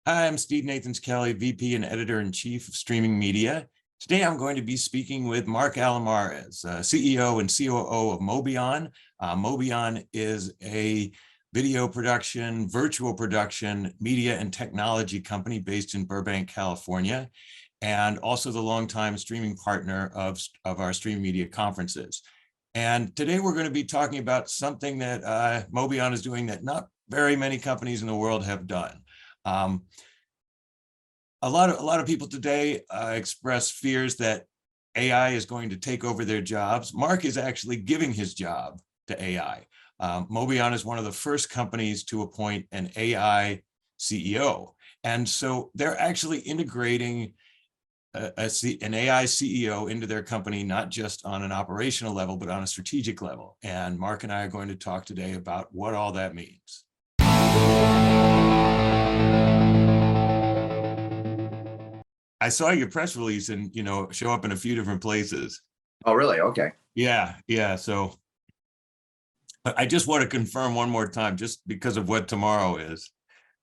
Hi, I'm Steve Nathans-Kelly, VP and Editor-in-Chief of Streaming Media. Today, I'm going to be speaking with Mark Alamares, CEO and COO of Mobeon. Mobeon is a video production, virtual production, media and technology company based in Burbank, California, and also the longtime streaming partner of our streaming media conferences. And today, we're going to be talking about something that Mobeon is doing that not very many companies in the world have done. A lot of people today express fears that AI is going to take over their jobs. Mark is actually giving his job to AI. Mobeon is one of the first companies to appoint an AI CEO. And so they're actually integrating an AI CEO into their company, not just on an operational level, but on a strategic level. And Mark and I are going to talk today about what all that means. I saw your press release and, show up in a few different places. Oh, really? Okay. Yeah. So I just want to confirm one more time, just because of what tomorrow is.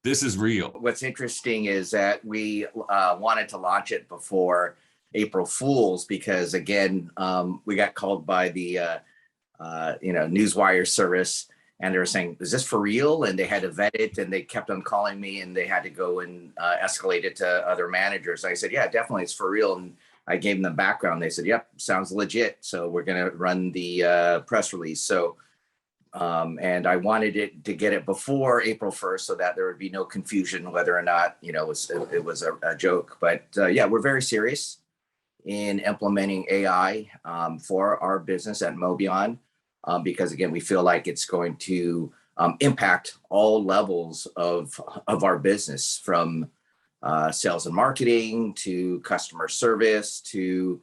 This is real. What's interesting is that we wanted to launch it before April Fools because, again, we got called by the, Newswire service. And they were saying, is this for real? And they had to vet it, and they kept on calling me, and they had to go and escalate it to other managers. I said, yeah, definitely, it's for real. And I gave them the background. They said, yep, sounds legit. So we're going to run the press release. So, and I wanted it to get it before April 1st so that there would be no confusion whether or not, it was a joke. But yeah, we're very serious in implementing AI for our business at Mobeon. Because again, we feel like it's going to impact all levels of our business, from sales and marketing to customer service to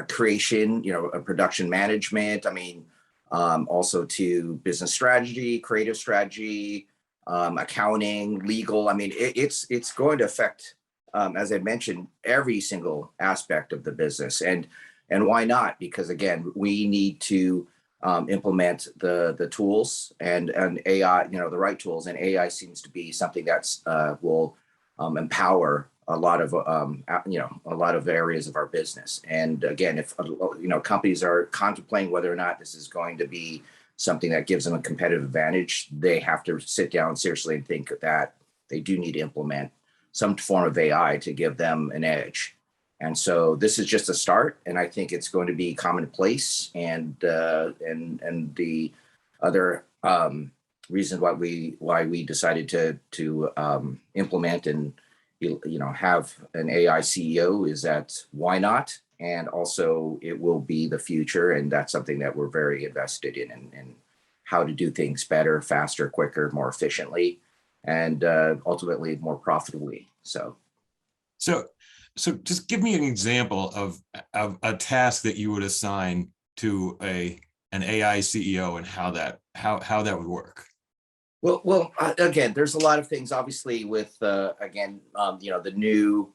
creation, production management. I mean, also to business strategy, creative strategy, accounting, legal. I mean, it's going to affect, as I mentioned, every single aspect of the business. And why not? Because again, we need to implement the tools and AI, the right tools, and AI seems to be something that's will empower a lot of areas of our business. And again, if companies are contemplating whether or not this is going to be something that gives them a competitive advantage, they have to sit down seriously and think that they do need to implement some form of AI to give them an edge. And so this is just a start, and I think it's going to be commonplace. And the other reason why we decided to implement and have an AI CEO is that why not? And also it will be the future, and that's something that we're very invested in how to do things better, faster, quicker, more efficiently, and ultimately more profitably. So just give me an example of a task that you would assign to an AI CEO and how that would work. Well, again, there's a lot of things, obviously, with the new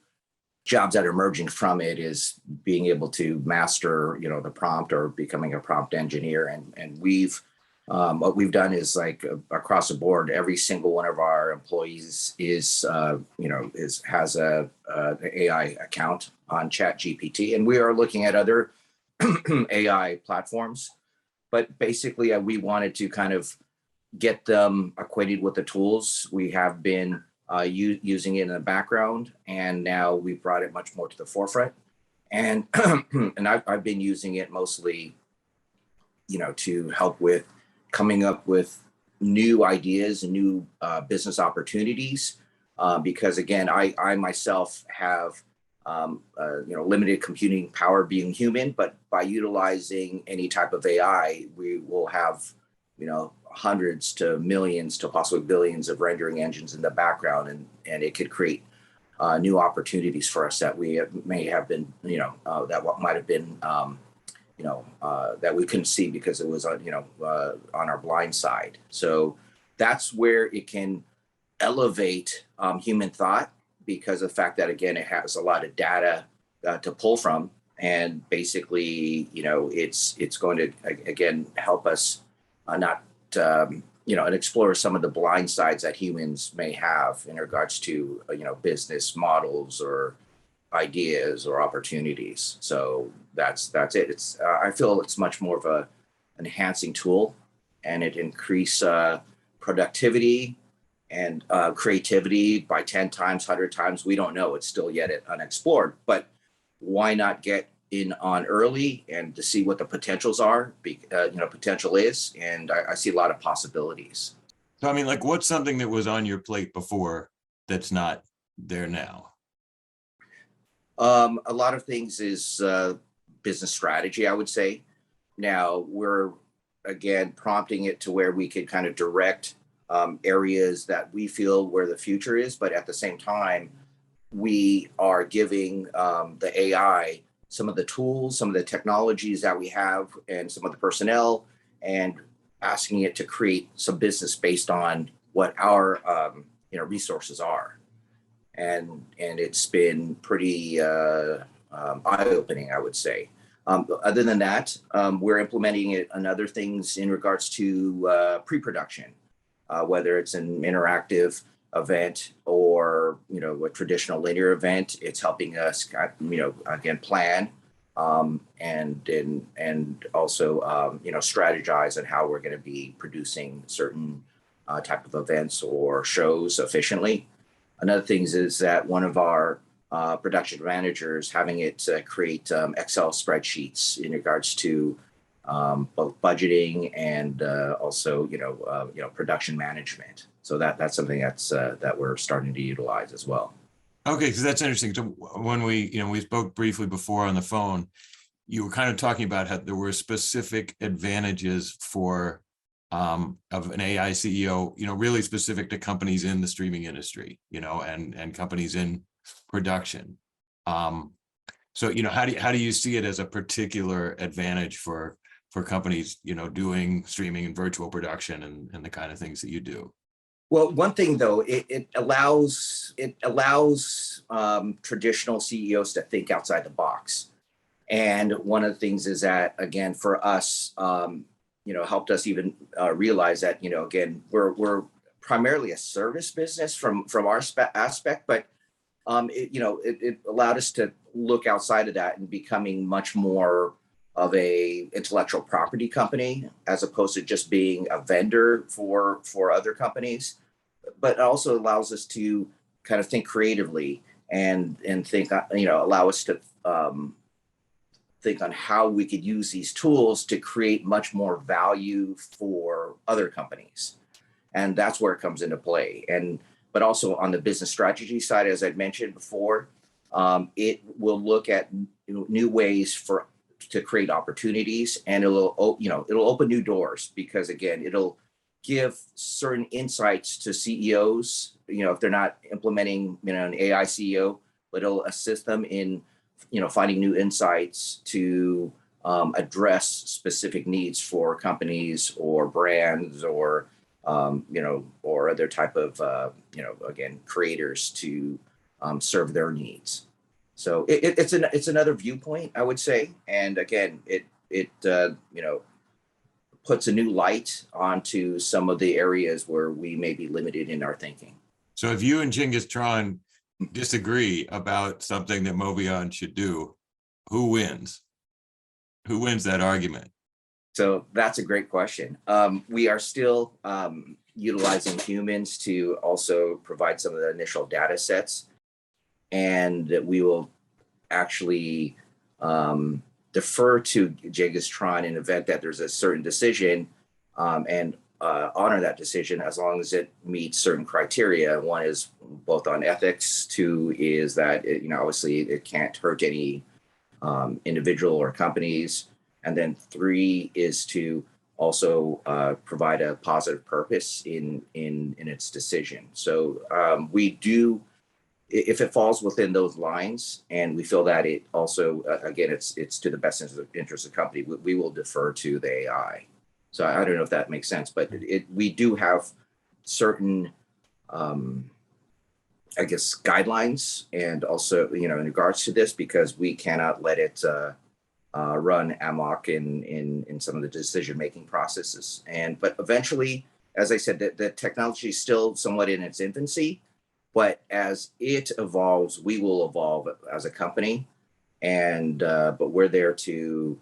jobs that are emerging from it is being able to master, the prompt or becoming a prompt engineer. And what we've done is, like, across the board, every single one of our employees has a AI account on ChatGPT, and we are looking at other AI platforms. But basically, we wanted to kind of get them acquainted with the tools. We have been using it in the background, and now we've brought it much more to the forefront. And and I've been using it mostly, to help with coming up with new ideas and new business opportunities, because again, I myself have limited computing power being human, but by utilizing any type of AI, we will have hundreds to millions to possibly billions of rendering engines in the background, and it could create new opportunities for us that we may have been that what might have been that we couldn't see because it was on our blind side. So that's where it can elevate human thought, because of the fact that, again, it has a lot of data to pull from, and basically it's going to again help us not and explore some of the blind sides that humans may have in regards to, business models or ideas or opportunities. So that's it. It's I feel it's much more of a enhancing tool, and it increase productivity and creativity by 10 times, 100 times. We don't know. It's still yet unexplored, but why not get in on early and to see what the potentials are, potential is. And I see a lot of possibilities. So, I mean, like, what's something that was on your plate before that's not there now? A lot of things is business strategy, I would say. Now we're, again, prompting it to where we could kind of direct areas that we feel where the future is, but at the same time, we are giving the AI some of the tools, some of the technologies that we have, and some of the personnel, and asking it to create some business based on what our resources are. And it's been pretty eye-opening, I would say. Other than that, we're implementing it on other things in regards to pre-production, whether it's an interactive event or a traditional linear event. It's helping us again plan and also strategize on how we're going to be producing certain type of events or shows efficiently. Another thing is that one of our production managers having it create Excel spreadsheets in regards to both budgeting and also production management. So that's something that we're starting to utilize as well. Okay, because that's interesting. So when we spoke briefly before on the phone, you were kind of talking about how there were specific advantages for of an AI CEO, really specific to companies in the streaming industry, and companies in production. So how do you see it as a particular advantage for companies, doing streaming and virtual production and the kind of things that you do? Well, one thing though, it allows traditional CEOs to think outside the box. And one of the things is that, again, for us, helped us even realize that, again, we're primarily a service business from our aspect, but it allowed us to look outside of that and becoming much more of a intellectual property company, as opposed to just being a vendor for other companies. But it also allows us to kind of think creatively and think, allow us to think on how we could use these tools to create much more value for other companies. And that's where it comes into play. But also on the business strategy side, as I'd mentioned before, it will look at new ways to create opportunities, and it'll open new doors, because again, it'll give certain insights to CEOs, if they're not implementing an AI CEO, but it'll assist them in finding new insights to address specific needs for companies or brands or or other type of again, creators to serve their needs. So it's another viewpoint, I would say, and again, it puts a new light onto some of the areas where we may be limited in our thinking. So if you and Chingiss Tron disagree about something that Mobeon should do, who wins? Who wins that argument? So that's a great question. We are still utilizing humans to also provide some of the initial data sets, and we will actually defer to Chingiss Tron in the event that there's a certain decision, and honor that decision as long as it meets certain criteria. One is both on ethics. Two is that obviously it can't hurt any individual or companies. And then three is to also provide a positive purpose in its decision. So we do, if it falls within those lines, and we feel that it also, again, it's to the best interest of the company, we will defer to the AI. So I don't know if that makes sense, but we do have certain, I guess, guidelines, and also, in regards to this, because we cannot let it run amok in some of the decision-making processes. But eventually, as I said, the technology is still somewhat in its infancy, but as it evolves, we will evolve as a company. And but we're there to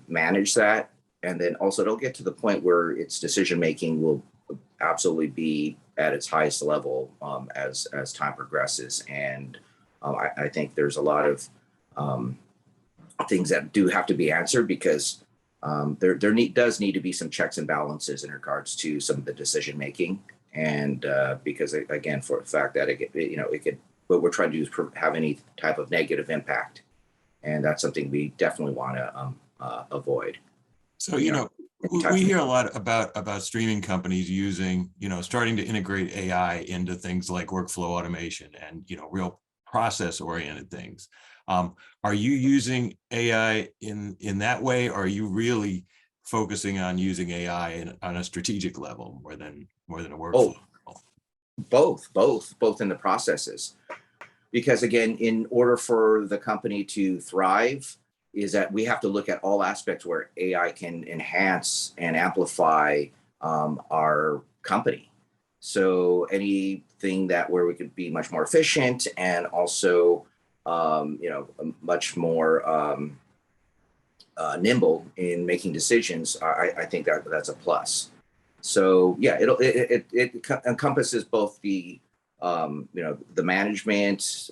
manage that, and then also it'll get to the point where its decision making will absolutely be at its highest level as time progresses. And I think there's a lot of things that do have to be answered, because there does need to be some checks and balances in regards to some of the decision making. And because again, for the fact that it could, what we're trying to do is have any type of negative impact, and that's something we definitely want to avoid. So, we hear a lot about streaming companies using, starting to integrate AI into things like workflow automation and, real process oriented things. Are you using AI in that way? Or are you really focusing on using AI on a strategic level more than a workflow? Both in the processes. Because again, in order for the company to thrive, is that we have to look at all aspects where AI can enhance and amplify our company. So anything where we could be much more efficient, and also much more nimble in making decisions, I think that's a plus. So yeah, it encompasses both the the management,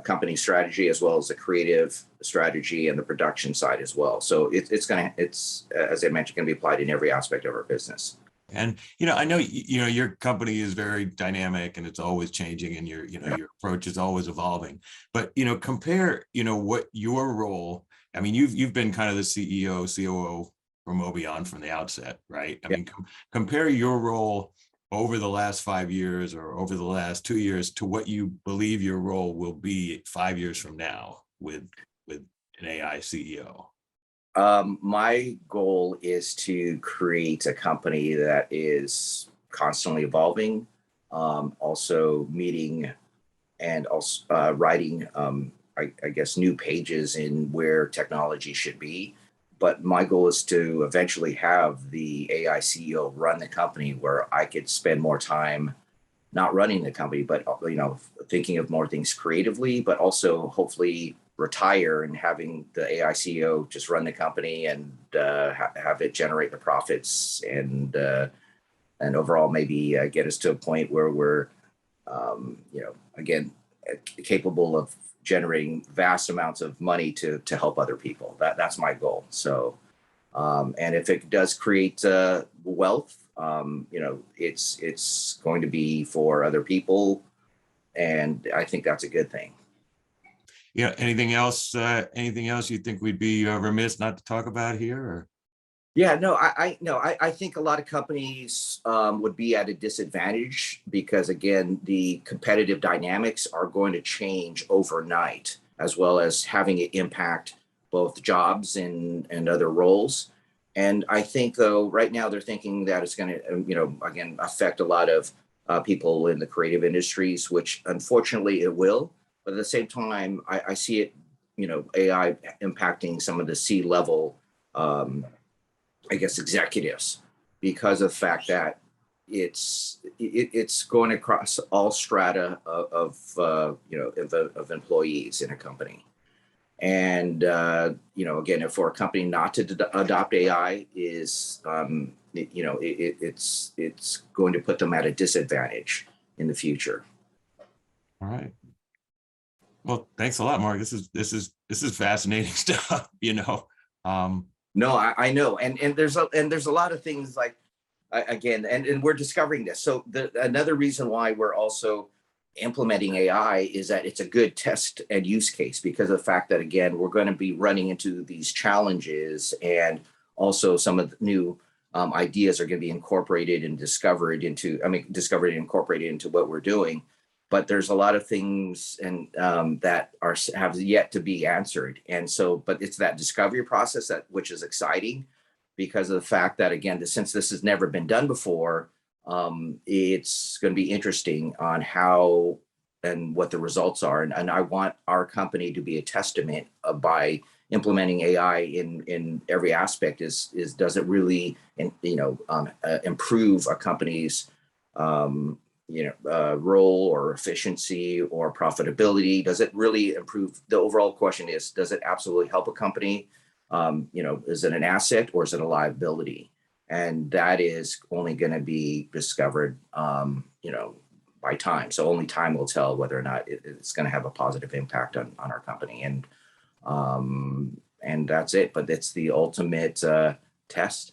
company strategy, as well as the creative strategy and the production side as well. So it's as I mentioned, going to be applied in every aspect of our business. And I know your company is very dynamic and it's always changing, and your approach is always evolving. But compare what your role. I mean, you've been kind of the CEO, COO for Mobeon from the outset, right? I mean, compare your role over the last 5 years or over the last 2 years to what you believe your role will be 5 years from now with an AI CEO. My goal is to create a company that is constantly evolving, also meeting and also writing, I guess, new pages in where technology should be. But my goal is to eventually have the AI CEO run the company, where I could spend more time not running the company, but thinking of more things creatively, but also hopefully retire and having the AI CEO just run the company and have it generate the profits, and overall maybe get us to a point where we're again capable of generating vast amounts of money to help other people. That's my goal. So and if it does create wealth, it's going to be for other people, and I think that's a good thing. Yeah. Anything else you think we'd be remiss not to talk about here? Or? Yeah, no, I think a lot of companies would be at a disadvantage, because again, the competitive dynamics are going to change overnight, as well as having it impact both jobs and other roles. And I think, though, right now they're thinking that it's going to, again, affect a lot of people in the creative industries, which unfortunately it will. But at the same time, I see it, AI impacting some of the C-level, I guess, executives, because of the fact that it's going across all strata of employees in a company. And again, for a company not to adopt AI is it's going to put them at a disadvantage in the future. All right. Well, thanks a lot, Mark. This is fascinating stuff. No, I know, and there's a lot of things like, again, and we're discovering this. So another reason why we're also implementing AI is that it's a good test and use case, because of the fact that, again, we're going to be running into these challenges, and also some of the new ideas are going to be incorporated and discovered and incorporated into what we're doing. But there's a lot of things and that have yet to be answered. And so, but it's that discovery process which is exciting, because of the fact that, again, since this has never been done before, it's going to be interesting on how and what the results are. And I want our company to be a testament by implementing AI in every aspect is does it really improve a company's role or efficiency or profitability? Does it really improve? The overall question is, does it absolutely help a company? Is it an asset or is it a liability? And that is only going to be discovered, by time. So only time will tell whether or not it's going to have a positive impact on our company. And that's it. But it's the ultimate test